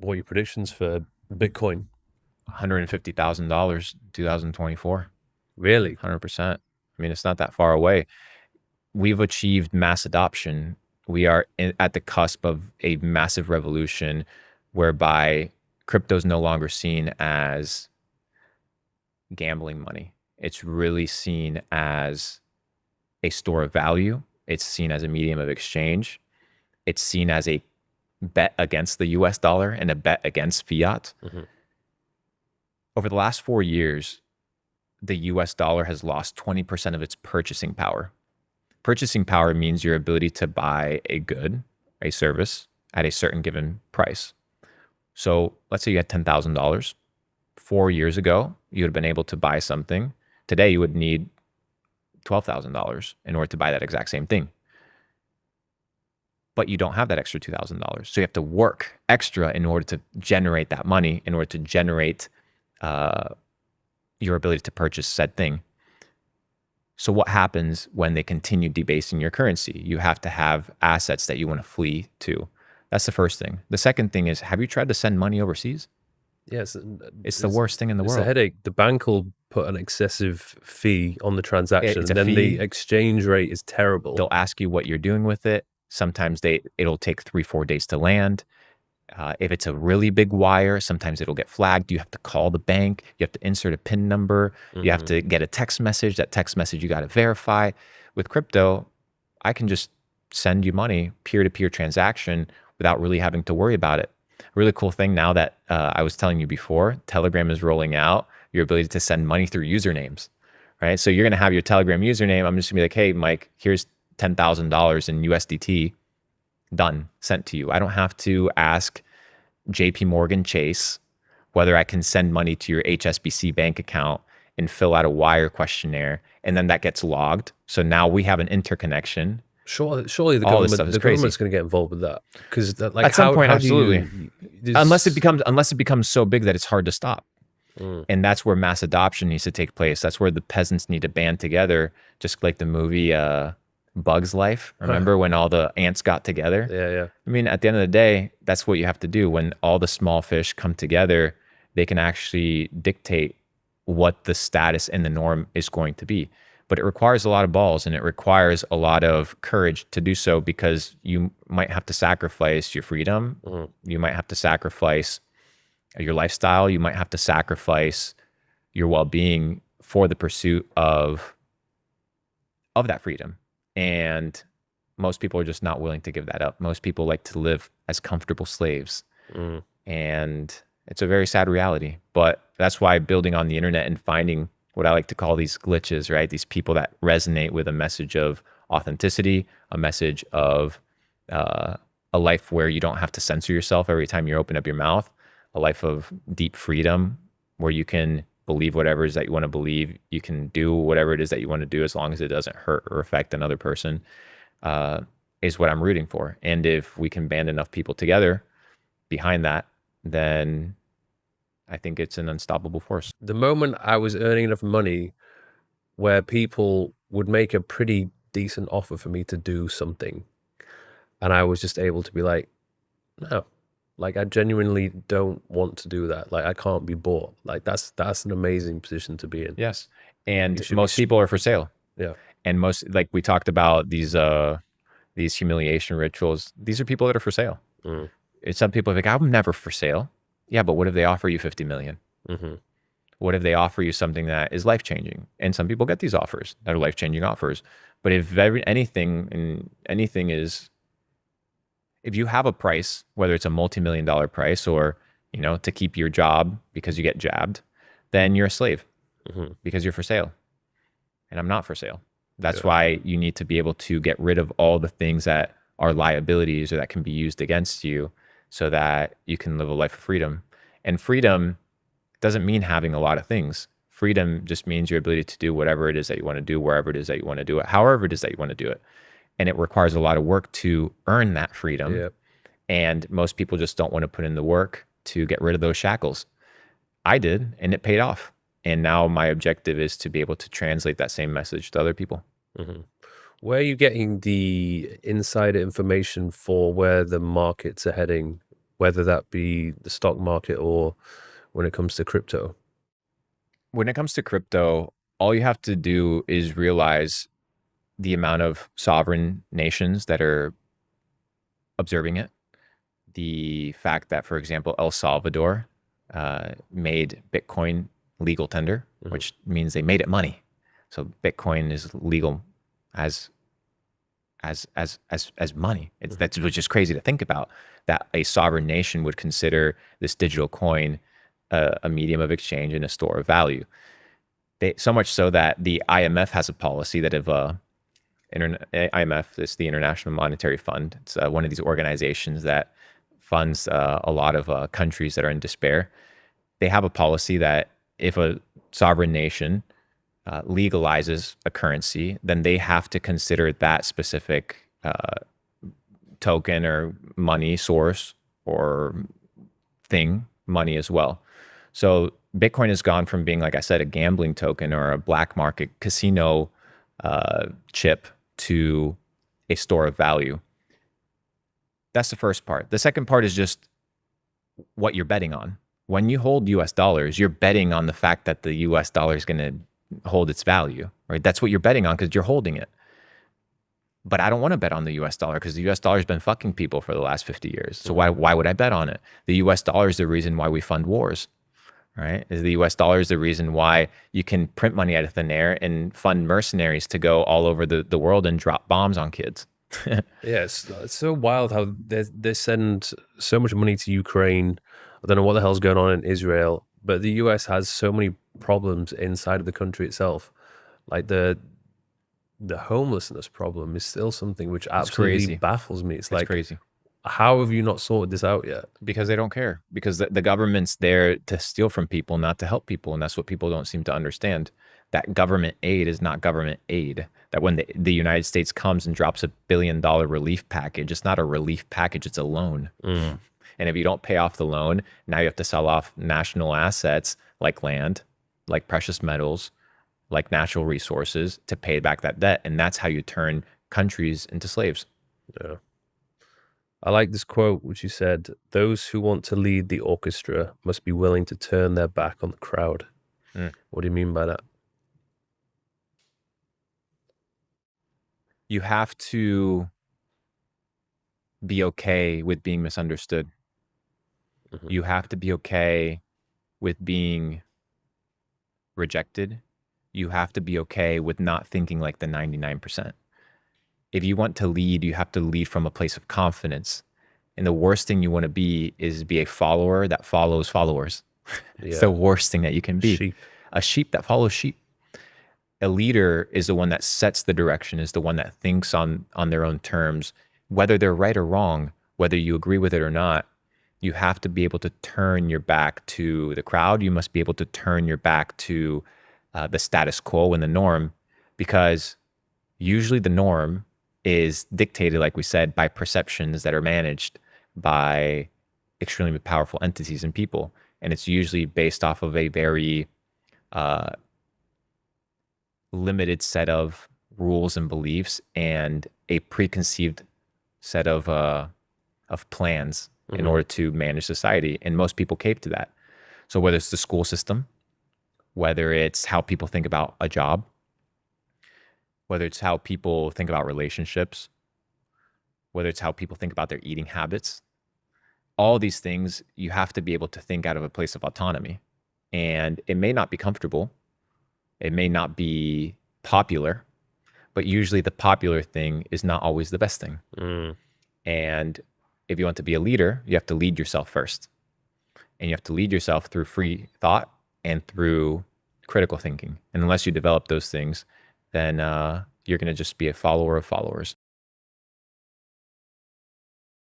What are your predictions for Bitcoin? $150,000, 2024. Really? 100%. I mean, it's not that far away. We've achieved mass adoption. We are at the cusp of a massive revolution whereby crypto is no longer seen as gambling money. It's really seen as a store of value. It's seen as a medium of exchange. It's seen as a bet against the US dollar and a bet against fiat. Mm-hmm. Over the last 4 years, the US dollar has lost 20% of its purchasing power. Purchasing power means your ability to buy a good, a service at a certain given price. So let's say you had $10,000. 4 years ago, you would have been able to buy something. Today, you would need $12,000 in order to buy that exact same thing. But you don't have that extra $2,000. So you have to work extra in order to generate that money, in order to generate your ability to purchase said thing. So what happens when they continue debasing your currency? You have to have assets that you want to flee to. That's the first thing. The second thing is, have you tried to send money overseas? Yes. It's the worst thing in the It's world. a headache. The bank will put an excessive fee on the transaction. It's a then fee. The exchange rate is terrible. They'll ask you what you're doing with it. Sometimes it'll take 3-4 days to land. If it's a really big wire, sometimes it'll get flagged. You have to call the bank. You have to insert a PIN number. You have to get a text message. That text message you got to verify. With crypto, I can just send you money, peer-to-peer transaction, without really having to worry about it. A really cool thing now that I was telling you before, Telegram is rolling out your ability to send money through usernames, right? So you're going to have your Telegram username. I'm just going to be like, hey, Mike, here's $10,000 in USDT. Done, sent to you. I don't have to ask JP Morgan Chase whether I can send money to your HSBC bank account and fill out a wire questionnaire, and then that gets logged. So now we have an interconnection. Surely the All this stuff government, is the crazy. government's going to get involved with that, because like At some point, how do absolutely. Unless it becomes so big that it's hard to stop. And that's where mass adoption needs to take place. That's where the peasants need to band together, just like the movie Bug's Life. Remember when all the ants got together? Yeah. I mean, at the end of the day, that's what you have to do. When all the small fish come together, they can actually dictate what the status and the norm is going to be. But it requires a lot of balls, and it requires a lot of courage to do so, because you might have to sacrifice your freedom. You might have to sacrifice your lifestyle. You might have to sacrifice your well-being for the pursuit of that freedom. And most people are just not willing to give that up. Most people like to live as comfortable slaves. And it's a very sad reality. But that's why building on the internet and finding what I like to call these glitches, right? These people that resonate with a message of authenticity, a message of a life where you don't have to censor yourself every time you open up your mouth, a life of deep freedom where you can believe whatever it is that you want to believe. You can do whatever it is that you want to do as long as it doesn't hurt or affect another person, is what I'm rooting for. And if we can band enough people together behind that, then I think it's an unstoppable force. The moment I was earning enough money where people would make a pretty decent offer for me to do something, and I was just able to be like, no, like I genuinely don't want to do that. Like I can't be bought. Like that's an amazing position to be in. Yes. And most people are for sale. Yeah. And most, like we talked about these humiliation rituals, these are people that are for sale. It's some people are like, I'm never for sale. Yeah, but what if they offer you 50 million? What if they offer you something that is life-changing? And some people get these offers that are life-changing offers. But if anything is, if you have a price, whether it's a multi-million-dollar price or, to keep your job because you get jabbed, then you're a slave because you're for sale. And I'm not for sale. That's why you need to be able to get rid of all the things that are liabilities or that can be used against you so that you can live a life of freedom. And freedom doesn't mean having a lot of things. Freedom just means your ability to do whatever it is that you want to do, wherever it is that you want to do it, however it is that you want to do it. And it requires a lot of work to earn that freedom. And most people just don't want to put in the work to get rid of those shackles. I did, and it paid off. And now my objective is to be able to translate that same message to other people. Where are you getting the insider information for where the markets are heading whether that be the stock market or when it comes to crypto? When it comes to crypto, all you have to do is realize the amount of sovereign nations that are observing it. The fact that, for example, El Salvador made Bitcoin legal tender, Hmm. which means they made it money. So Bitcoin is legal as as money. It's Hmm. that's which is crazy to think about, that a sovereign nation would consider this digital coin a medium of exchange and a store of value. So much so that the IMF has a policy that if IMF is the International Monetary Fund. It's one of these organizations that funds a lot of countries that are in despair. They have a policy that if a sovereign nation legalizes a currency, then they have to consider that specific token or money source or thing money as well. So Bitcoin has gone from being, like I said, a gambling token or a black market casino chip to a store of value. That's the first part. The second part is just what you're betting on. When you hold US dollars, you're betting on the fact that the US dollar is going to hold its value, right? That's what you're betting on because you're holding it. But I don't want to bet on the US dollar because the US dollar has been fucking people for the last 50 years. So Hmm. why would I bet on it? The US dollar is the reason why we fund wars, right? Is the US dollar is the reason why you can print money out of thin air and fund mercenaries to go all over the world and drop bombs on kids. Yeah, it's so wild how they send so much money to Ukraine. I don't know what the hell's going on in Israel, but the US has so many problems inside of the country itself. Like the homelessness problem is still something which It's absolutely crazy. baffles me. It's It's like, crazy. how have you not sorted this out yet? Because they don't care, because the government's there to steal from people, not to help people, and that's what people don't seem to understand. That government aid is not government aid. That when the United States comes and drops $1 billion relief package, it's not a relief package, it's a loan. Mm. And if you don't pay off the loan, now you have to sell off national assets like land, like precious metals, like natural resources to pay back that debt, and that's how you turn countries into slaves. Yeah. I like this quote, which you said, "Those who want to lead the orchestra must be willing to turn their back on the crowd." Mm. What do you mean by that? You have to be okay with being misunderstood. Hmm. You have to be okay with being rejected. You have to be okay with not thinking like the 99%. If you want to lead, you have to lead from a place of confidence. And the worst thing you want to be a follower that follows followers. It's the Yeah, worst thing that you can be. sheep. A sheep that follows sheep. A leader is the one that sets the direction, is the one that thinks on their own terms, whether they're right or wrong, whether you agree with it or not. You have to be able to turn your back to the crowd. You must be able to turn your back to the status quo and the norm, because usually the norm is dictated, like we said, by perceptions that are managed by extremely powerful entities and people. And it's usually based off of a very uh, limited set of rules and beliefs and a preconceived set of plans in Hmm. order to manage society. And most people cape to that. So whether it's the school system, whether it's how people think about a job, whether it's how people think about relationships, whether it's how people think about their eating habits, all these things, you have to be able to think out of a place of autonomy. And it may not be comfortable, it may not be popular, but usually the popular thing is not always the best thing. Mm. And if you want to be a leader, you have to lead yourself first. And you have to lead yourself through free thought and through critical thinking. And unless you develop those things, then you're going to just be a follower of followers.